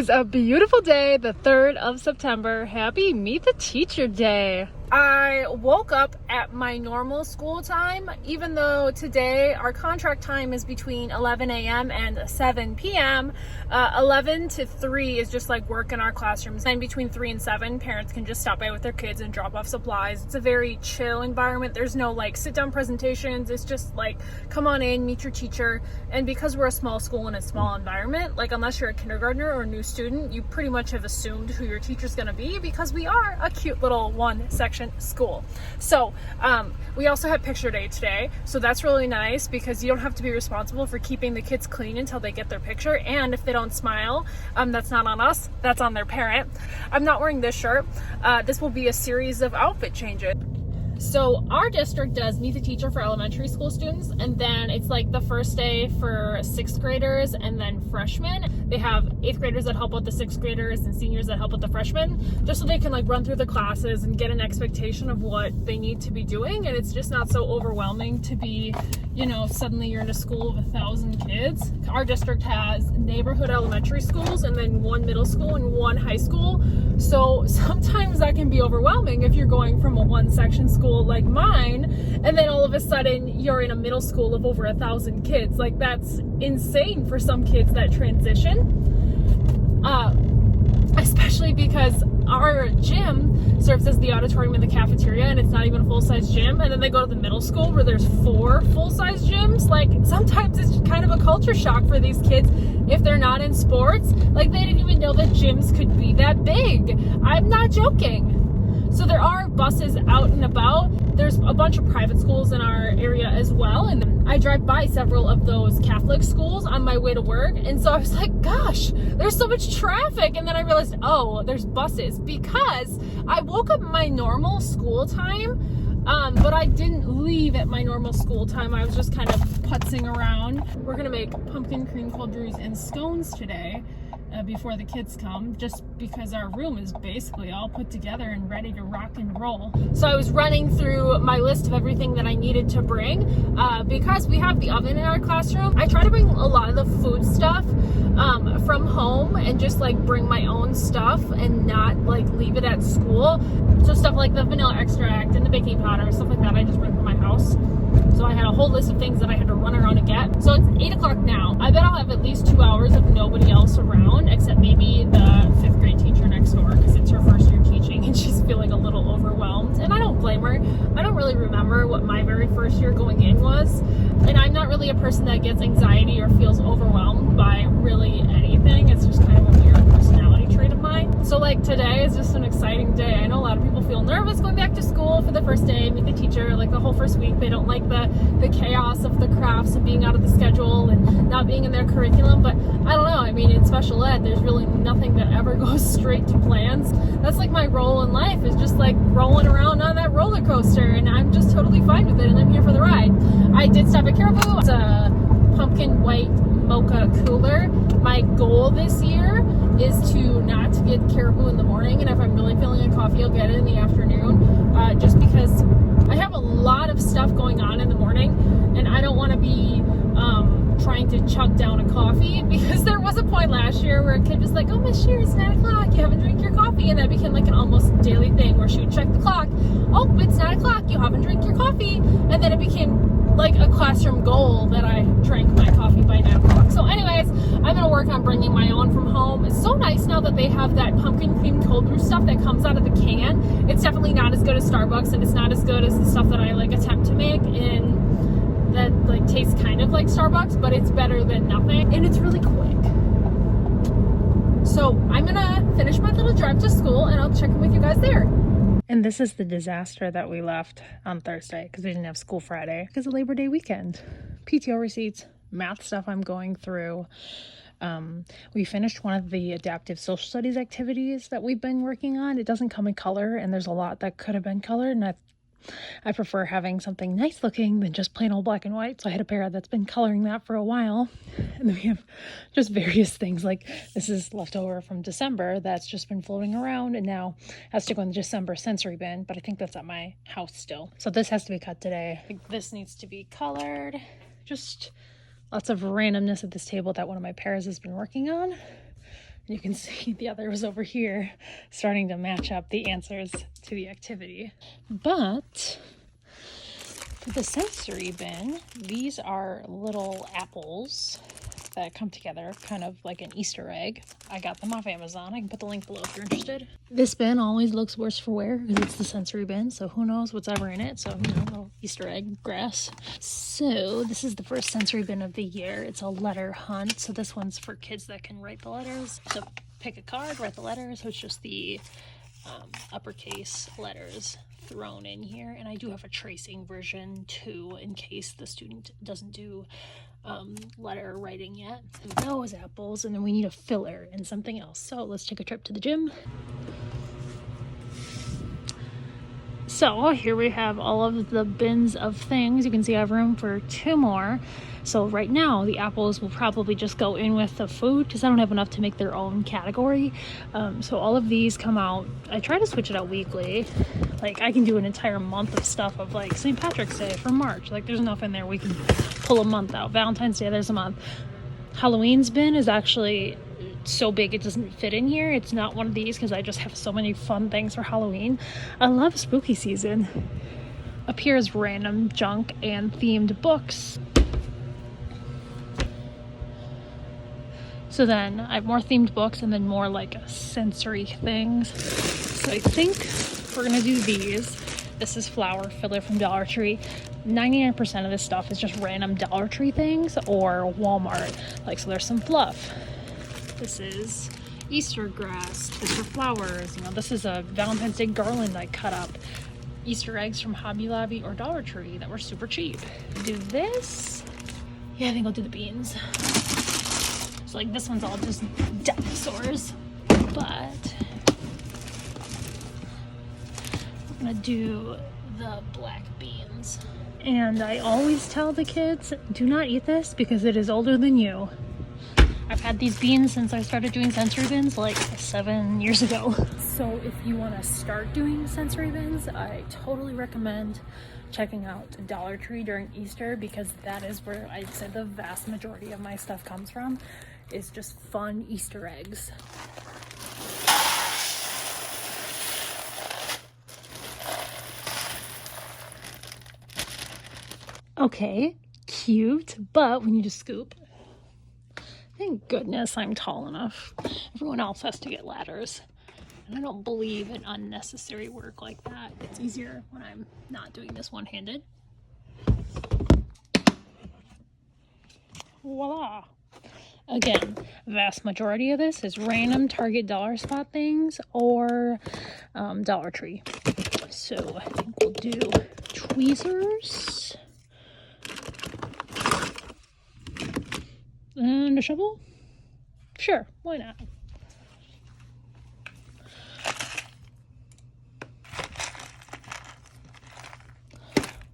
is a beautiful day, the 3rd of September. Happy Meet the Teacher Day. I woke up at my normal school time, even though today our contract time is between 11 a.m. and 7 p.m. 11 to 3 is just like work in our classrooms. And between 3 and 7, parents can just stop by with their kids and drop off supplies. It's a very chill environment. There's no like sit down presentations. It's just like, come on in, meet your teacher. And because we're a small school in a small environment, like unless you're a kindergartner or a new student, you pretty much have assumed who your teacher's gonna be because we are a cute little one section school. So we also have picture day today, so that's really nice because you don't have to be responsible for keeping the kids clean until they get their picture, and if they don't smile, that's not on us, that's on their parent. I'm not wearing this shirt. This will be a series of outfit changes. So our district does Meet the Teacher for elementary school students, and then it's like the first day for 6th graders and then freshmen. They have 8th graders that help out the 6th graders and seniors that help out the freshmen, just so they can like run through the classes and get an expectation of what they need to be doing, and it's just not so overwhelming to be, you know, suddenly you're in a school of 1,000 kids. Our district has neighborhood elementary schools and then 1 middle school and 1 high school, so sometimes that can be overwhelming if you're going from a 1-section school like mine and then all of a sudden you're in a middle school of over 1,000 kids. Like that's insane for some kids, that transition, especially because our gym serves as the auditorium in the cafeteria and it's not even a full-size gym, and then they go to the middle school where there's 4 full-size gyms. Like sometimes it's kind of a culture shock for these kids if they're not in sports. Like they didn't even know that gyms could be that big. I'm not joking. So there are buses out and about. There's a bunch of private schools in our area as well, and I drive by several of those Catholic schools on my way to work, and so I was like, gosh, there's so much traffic, and then I realized, oh, there's buses, because I woke up my normal school time, but I didn't leave at my normal school time. I was just kind of putzing around. We're gonna make pumpkin cream cold brews and scones today. Before the kids come, just because our room is basically all put together and ready to rock and roll. So I was running through my list of everything that I needed to bring because we have the oven in our classroom. I try to bring a lot of the food stuff from home and just like bring my own stuff and not like leave it at school. So stuff like the vanilla extract and the baking powder, stuff like that, I just bring from my house. So I had a whole list of things that I had to run around and get. So it's 8 o'clock now. I bet I'll have at least 2 hours of nobody else around, except maybe the 5th grade teacher next door, because it's her first year teaching and she's feeling a little overwhelmed. And I don't blame her. I don't really remember what my very first year going in was. And I'm not really a person that gets anxiety or feels overwhelmed by really anything. It's just kind of a weird personality trait of mine. So like today is just an exciting day. I know a lot of people feel nervous going back to school for the first day, meet the teacher, like the whole first week. They don't like the chaos of the crafts and being out of the schedule and not being in their curriculum. But I don't know, I mean, in special ed, there's really nothing that ever goes straight to plans. That's like my role in life, is just like rolling around on that roller coaster, and I'm just totally fine with it, and I'm here for the ride. I did stop at Caribou. It's a pumpkin white mocha cooler. My goal this year is to not get Caribou in the morning, and if I'm really feeling a coffee, I'll get it in the afternoon, just because I have a lot of stuff going on in the morning, and I don't want to be trying to chug down a coffee, because there was a point last year where a kid was like, oh, Miss Shear, it's 9 o'clock, you haven't drank your coffee, and that became like an almost daily thing where she would check the clock, oh, it's 9 o'clock, you haven't drank your coffee, and then it became like a classroom goal that I drank my coffee by 9 o'clock. So anyways, I'm going to work on bringing my own from home. It's so nice now that they have that pumpkin cream cold brew stuff that comes out of the can. It's definitely not as good as Starbucks, and it's not as good as the stuff that I like attempt to make in that like tastes kind of like Starbucks, but it's better than nothing, and it's really quick. So I'm gonna finish my little drive to school, and I'll check in with you guys there. And this is the disaster that we left on Thursday because we didn't have school Friday because of Labor Day weekend. PTO receipts, math stuff I'm going through. We finished one of the adaptive social studies activities that we've been working on. It doesn't come in color, and there's a lot that could have been colored, and I prefer having something nice looking than just plain old black and white. So I had a parent that's been coloring that for a while. And then we have just various things, like this is leftover from December that's just been floating around and now has to go in the December sensory bin, but I think that's at my house still. So this has to be cut today. I think this needs to be colored. Just lots of randomness at this table that one of my pairs has been working on. You can see the others over here starting to match up the answers to the activity. But for the sensory bin, these are little apples that come together, kind of like an Easter egg. I got them off Amazon. I can put the link below if you're interested. This bin always looks worse for wear because it's the sensory bin, so who knows what's ever in it. So, you know, little Easter egg grass. So this is the first sensory bin of the year. It's a letter hunt. So this one's for kids that can write the letters. So pick a card, write the letters. So it's just the uppercase letters thrown in here. And I do have a tracing version too, in case the student doesn't do letter writing yet. So those apples, and then we need a filler and something else. So let's take a trip to the gym. So here we have all of the bins of things. You can see I have room for 2 more. So right now the apples will probably just go in with the food because I don't have enough to make their own category. So all of these come out. I try to switch it out weekly. Like I can do an entire month of stuff of like St. Patrick's Day for March. Like there's enough in there we can pull a month out. Valentine's Day, there's a month. Halloween's bin is actually so big it doesn't fit in here. It's not one of these because I just have so many fun things for Halloween. I love spooky season. Up here is random junk and themed books. So then I have more themed books and then more like sensory things. So I think we're gonna do these. This is flour filler from Dollar Tree. 99% of this stuff is just random Dollar Tree things or Walmart. Like, so there's some fluff. This is Easter grass, just for flowers. You know, this is a Valentine's Day garland I cut up. Easter eggs from Hobby Lobby or Dollar Tree that were super cheap. Do this. Yeah, I think I'll do the beans. So like this one's all just dinosaurs, but I'm gonna do the black beans. And I always tell the kids, do not eat this because it is older than you. I've had these beans since I started doing sensory bins like 7 years ago. So if you want to start doing sensory bins, I totally recommend checking out Dollar Tree during Easter because that is where I'd say the vast majority of my stuff comes from. Is just fun Easter eggs. Okay, cute, but we need to scoop. Thank goodness I'm tall enough. Everyone else has to get ladders. And I don't believe in unnecessary work like that. It's easier when I'm not doing this one-handed. Voila. Again, vast majority of this is random Target dollar spot things or Dollar Tree. So I think we'll do tweezers and a shovel. Sure, why not?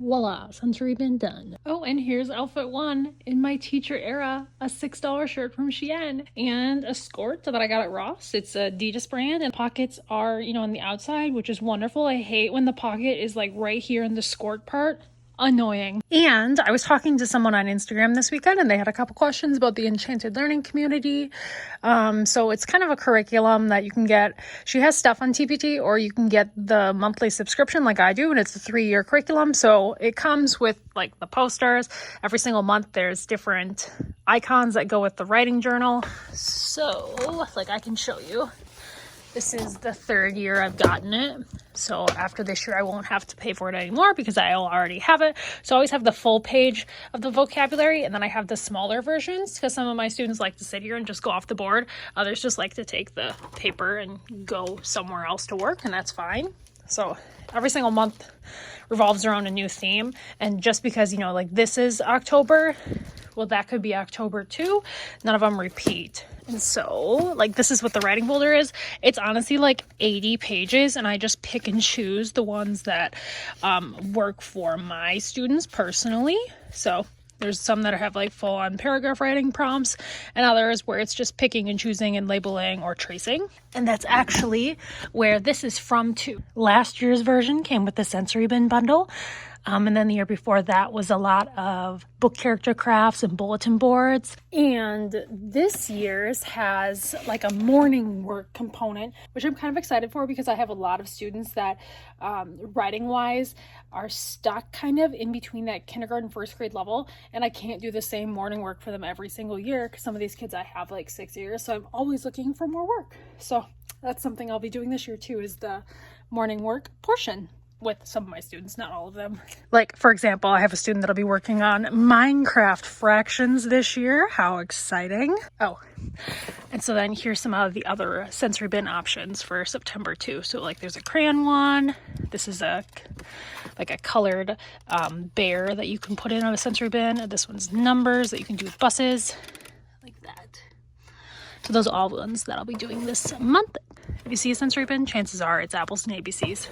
Voila, sensory bin done. Oh, and here's outfit 1 in my teacher era, a $6 shirt from Shein and a skirt that I got at Ross. It's a Adidas brand and pockets are, you know, on the outside, which is wonderful. I hate when the pocket is like right here in the skirt part. Annoying. And I was talking to someone on Instagram this weekend and they had a couple questions about the Enchanted Learning community. So it's kind of a curriculum that you can get. She has stuff on TPT or you can get the monthly subscription like I do, and it's a 3-year curriculum. So it comes with like the posters. Every single month there's different icons that go with the writing journal. So like I can show you. This is the 3rd year I've gotten it. So after this year, I won't have to pay for it anymore because I already have it. So I always have the full page of the vocabulary, and then I have the smaller versions because some of my students like to sit here and just go off the board. Others just like to take the paper and go somewhere else to work, and that's fine. So every single month revolves around a new theme. And just because, you know, like this is October, well, that could be October too. None of them repeat. And so, like, this is what the writing folder is. It's honestly like 80 pages, and I just pick and choose the ones that work for my students personally. So there's some that have like full-on paragraph writing prompts, and others where it's just picking and choosing and labeling or tracing. And that's actually where this is from too. Last year's version came with the sensory bin bundle. And then the year before that was a lot of book character crafts and bulletin boards. And this year's has like a morning work component, which I'm kind of excited for because I have a lot of students that writing wise are stuck kind of in between that kindergarten, first grade level. And I can't do the same morning work for them every single year because some of these kids I have like 6 years. So I'm always looking for more work. So that's something I'll be doing this year too, is the morning work portion with some of my students, not all of them. Like, for example, I have a student that'll be working on Minecraft fractions this year. How exciting. Oh, and so then here's some of the other sensory bin options for September too. So like there's a crayon one. This is like a colored bear that you can put in on a sensory bin. This one's numbers that you can do with buses, like that. So those are all ones that I'll be doing this month. If you see a sensory bin, chances are it's apples and ABCs.